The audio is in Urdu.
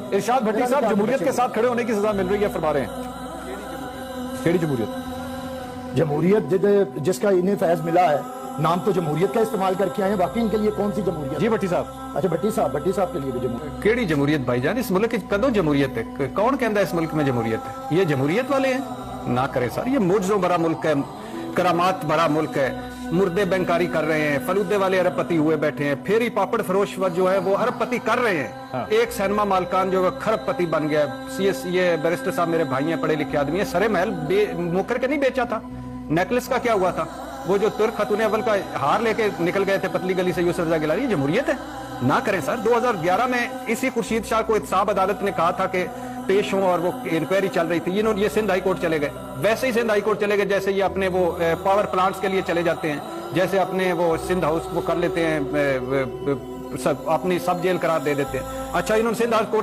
لیے. ارشاد بھٹی صاحب جمہوریت کے ساتھ کھڑے ہونے کی سزا مل رہی ہے فرما رہے ہیں. کیڑی جمہوریت؟ جمہوریت جس کا انہیں فیض ملا ہے, نام تو جمہوریت کا استعمال کر کے آئے ہیں, باقی ان کے لیے کون سی جمہوریت؟ جی بھٹی صاحب. اچھا بھٹی صاحب کے لیے بھی جمہوریت. کیڑی جمہوریت بھائی جان؟ اس ملک کی کدوں جمہوریت ہے؟ کون کہندا ہے اس ملک میں جمہوریت ہے؟ یہ جمہوریت والے ہیں؟ نہ کرے سر, یہ معجزوں بڑا ملک ہے, کرامات بڑا ملک ہے. مردے بینکاری کر رہے ہیں, فلودے والے ارب پتی ہوئے بیٹھے ہیں, پھیری پاپڑ فروش جو ہے وہ ارب پتی کر رہے ہیں. ایک سینما مالکان جو کھرب پتی بن گیا. یہ بیرسٹر صاحب میرے بھائی ہیں, پڑھے لکھے آدمی ہیں. سرے محل مکر کے نہیں بیچا تھا. نیکلس کا کیا ہوا تھا؟ وہ جو ترک خاتون اول کا ہار لے کے نکل گئے تھے پتلی گلی سے یوسف رضا گیلانی. یہ جمہوریت ہے؟ نہ کریں سر. 2011 میں اسی خورشید شاہ کو احتساب عدالت نے کہا تھا کہ پیش ہوں, اور وہ انکوائری چل رہی تھی. یہ سندھ ہائی کورٹ چلے گئے, ویسے ہی سندھ ہائی کورٹ چلے گئے جیسے یہ اپنے وہ پاور پلانٹس کے لیے چلے جاتے ہیں, جیسے اپنے وہ سندھ ہاؤس وہ کر لیتے ہیں, اپنی سب جیل قرار دے دیتے ہیں. اچھا, انہوں نے سندھ ہائی کورٹ